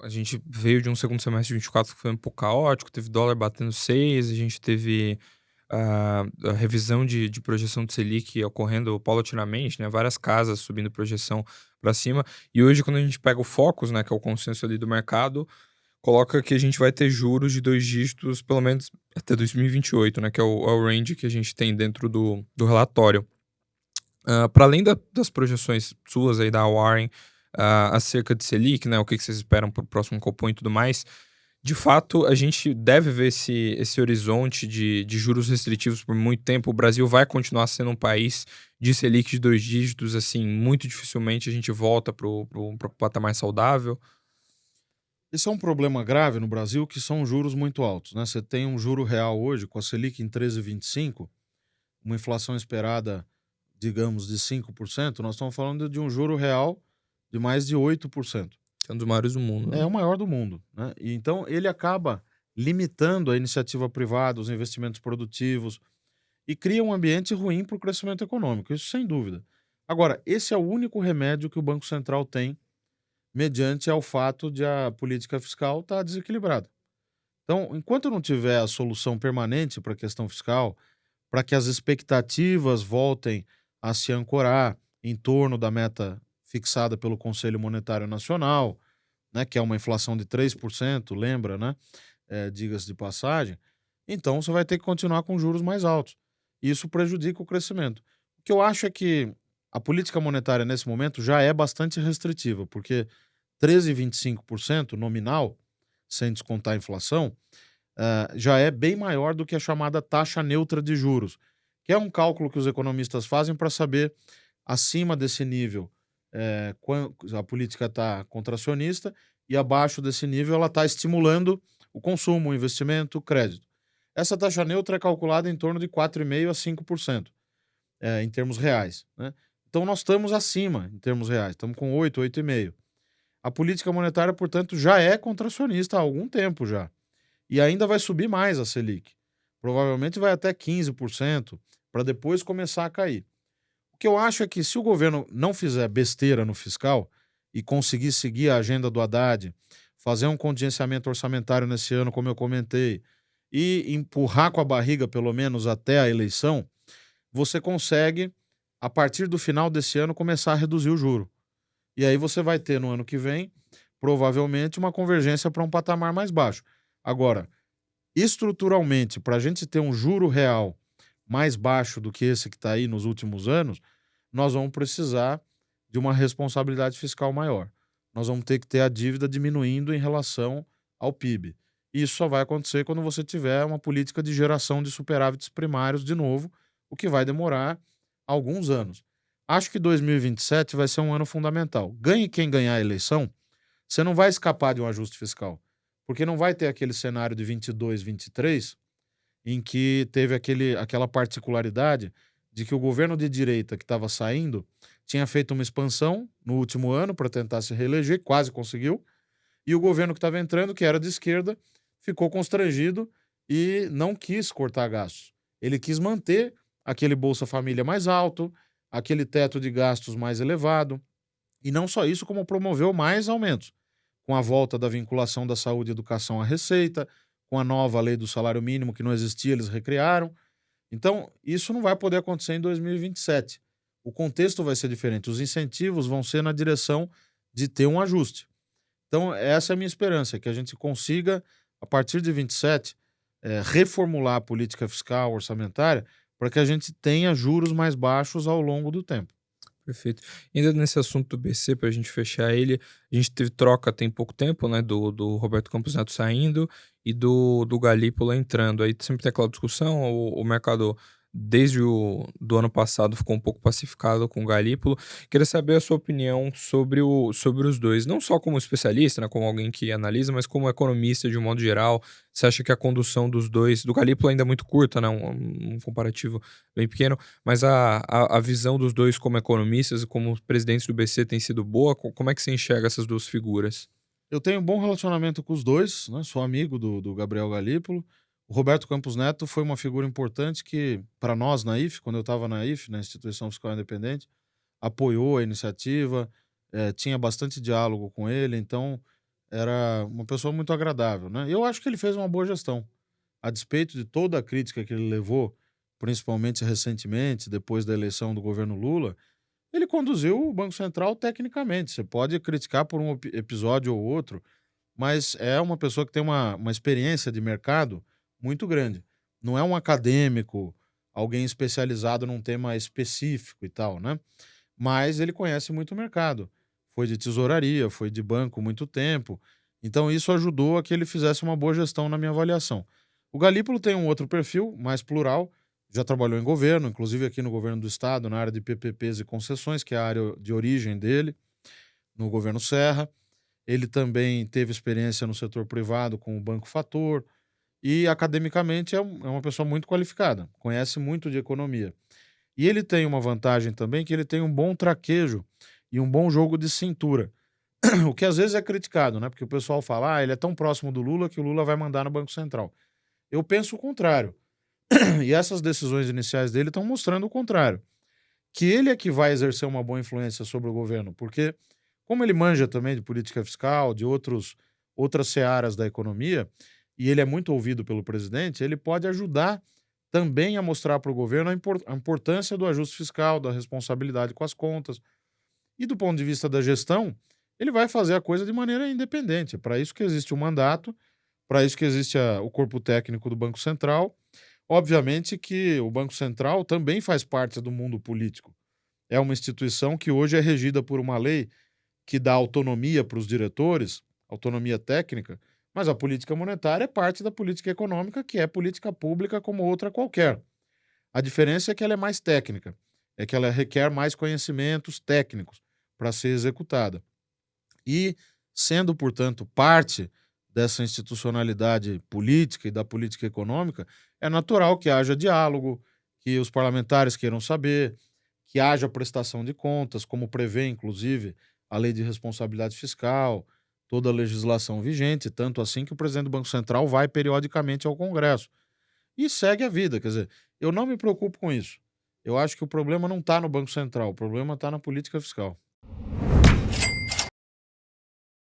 a gente veio de um segundo semestre de 24 que foi um pouco caótico, teve dólar batendo 6, a gente teve a revisão de projeção do Selic ocorrendo paulatinamente, né, várias casas subindo projeção para cima. E hoje quando a gente pega o Focus, né, que é o consenso ali do mercado, coloca que a gente vai ter juros de 2 dígitos pelo menos até 2028, né, que é o range que a gente tem dentro do relatório. Para além das projeções suas aí da Warren, acerca de Selic, né, o que vocês esperam para o próximo Copom e tudo mais, de fato, a gente deve ver esse horizonte de juros restritivos por muito tempo. O Brasil vai continuar sendo um país de Selic de 2 dígitos, assim, muito dificilmente a gente volta para patamar saudável. Esse é um problema grave no Brasil, que são juros muito altos, né? Você tem um juro real hoje, com a Selic em 13,25, uma inflação esperada, digamos, de 5%. Nós estamos falando de um juro real de mais de 8%. Que é um dos maiores do mundo, É né. o maior do mundo, né? E então ele acaba limitando a iniciativa privada, os investimentos produtivos e cria um ambiente ruim para o crescimento econômico, isso sem dúvida. Agora, esse é o único remédio que o Banco Central tem mediante ao fato de a política fiscal estar desequilibrada. Então, enquanto não tiver a solução permanente para a questão fiscal, para que as expectativas voltem a se ancorar em torno da meta fixada pelo Conselho Monetário Nacional, né, que é uma inflação de 3%, lembra, né? Diga-se de passagem, então você vai ter que continuar com juros mais altos. Isso prejudica o crescimento. O que eu acho é que a política monetária nesse momento já é bastante restritiva, porque 13,25% nominal, sem descontar a inflação, já é bem maior do que a chamada taxa neutra de juros, que é um cálculo que os economistas fazem para saber, acima desse nível, a política está contracionista e abaixo desse nível ela está estimulando o consumo, o investimento, o crédito. Essa taxa neutra é calculada em torno de 4,5% a 5%, em termos reais, né? Então nós estamos acima em termos reais, estamos com 8, 8,5%. A política monetária, portanto, já é contracionista há algum tempo já. E ainda vai subir mais a Selic. Provavelmente vai até 15%, para depois começar a cair. O que eu acho é que se o governo não fizer besteira no fiscal e conseguir seguir a agenda do Haddad, fazer um contingenciamento orçamentário nesse ano, como eu comentei, e empurrar com a barriga pelo menos até a eleição, você consegue, a partir do final desse ano, começar a reduzir o juro. E aí você vai ter no ano que vem, provavelmente, uma convergência para um patamar mais baixo. Agora, estruturalmente, para a gente ter um juro real mais baixo do que esse que está aí nos últimos anos, nós vamos precisar de uma responsabilidade fiscal maior. Nós vamos ter que ter a dívida diminuindo em relação ao PIB. E isso só vai acontecer quando você tiver uma política de geração de superávites primários de novo, o que vai demorar alguns anos. Acho que 2027 vai ser um ano fundamental. Ganhe quem ganhar a eleição, você não vai escapar de um ajuste fiscal, porque não vai ter aquele cenário de 22, 23, em que teve aquela particularidade de que o governo de direita que estava saindo tinha feito uma expansão no último ano para tentar se reeleger, quase conseguiu, e o governo que estava entrando, que era de esquerda, ficou constrangido e não quis cortar gastos. Ele quis manter aquele Bolsa Família mais alto, aquele teto de gastos mais elevado, e não só isso, como promoveu mais aumentos, com a volta da vinculação da saúde e educação à receita, com a nova lei do salário mínimo que não existia, eles recriaram. Então, isso não vai poder acontecer em 2027. O contexto vai ser diferente, os incentivos vão ser na direção de ter um ajuste. Então, essa é a minha esperança, que a gente consiga, a partir de 27, reformular a política fiscal, orçamentária, para que a gente tenha juros mais baixos ao longo do tempo. Perfeito. E ainda nesse assunto do BC, para a gente fechar ele, a gente teve troca tem pouco tempo, né, do Roberto Campos Neto saindo e do Galípolo entrando. Aí sempre tem aquela discussão, o mercado desde o do ano passado ficou um pouco pacificado com o Galípolo. Queria saber a sua opinião sobre os dois, não só como especialista, né, como alguém que analisa, mas como economista de um modo geral. Você acha que a condução dos dois, do Galípolo ainda é muito curta, né, um comparativo bem pequeno, mas a visão dos 2 como economistas e como presidentes do BC tem sido boa? Como é que você enxerga essas 2 figuras? Eu tenho um bom relacionamento com os dois, né? Sou amigo do Gabriel Galípolo. O Roberto Campos Neto foi uma figura importante que, para nós na IFE, quando eu estava na IFE, na Instituição Fiscal Independente, apoiou a iniciativa, tinha bastante diálogo com ele, então era uma pessoa muito agradável, né? Eu acho que ele fez uma boa gestão. A despeito de toda a crítica que ele levou, principalmente recentemente, depois da eleição do governo Lula, ele conduziu o Banco Central tecnicamente. Você pode criticar por um episódio ou outro, mas é uma pessoa que tem uma experiência de mercado muito grande. Não é um acadêmico, alguém especializado num tema específico e tal, né? Mas ele conhece muito o mercado. Foi de tesouraria, foi de banco muito tempo. Então isso ajudou a que ele fizesse uma boa gestão na minha avaliação. O Galípolo tem um outro perfil, mais plural, já trabalhou em governo, inclusive aqui no governo do estado, na área de PPPs e concessões, que é a área de origem dele, no governo Serra. Ele também teve experiência no setor privado com o Banco Fator e academicamente é uma pessoa muito qualificada, conhece muito de economia. E ele tem uma vantagem também, que ele tem um bom traquejo e um bom jogo de cintura, o que às vezes é criticado, né? Porque o pessoal fala, ele é tão próximo do Lula que o Lula vai mandar no Banco Central. Eu penso o contrário. E essas decisões iniciais dele estão mostrando o contrário. Que ele é que vai exercer uma boa influência sobre o governo, porque como ele manja também de política fiscal, de outras searas da economia, e ele é muito ouvido pelo presidente, ele pode ajudar também a mostrar para o governo a importância do ajuste fiscal, da responsabilidade com as contas. E do ponto de vista da gestão, ele vai fazer a coisa de maneira independente. É para isso que existe o mandato, para isso que existe o corpo técnico do Banco Central. Obviamente que o Banco Central também faz parte do mundo político. É uma instituição que hoje é regida por uma lei que dá autonomia para os diretores, autonomia técnica, mas a política monetária é parte da política econômica, que é política pública como outra qualquer. A diferença é que ela é mais técnica, é que ela requer mais conhecimentos técnicos para ser executada. E, sendo, portanto, parte dessa institucionalidade política e da política econômica, é natural que haja diálogo, que os parlamentares queiram saber, que haja prestação de contas, como prevê, inclusive, a lei de responsabilidade fiscal, toda a legislação vigente, tanto assim que o presidente do Banco Central vai periodicamente ao Congresso. E segue a vida, quer dizer, eu não me preocupo com isso. Eu acho que o problema não está no Banco Central, o problema está na política fiscal.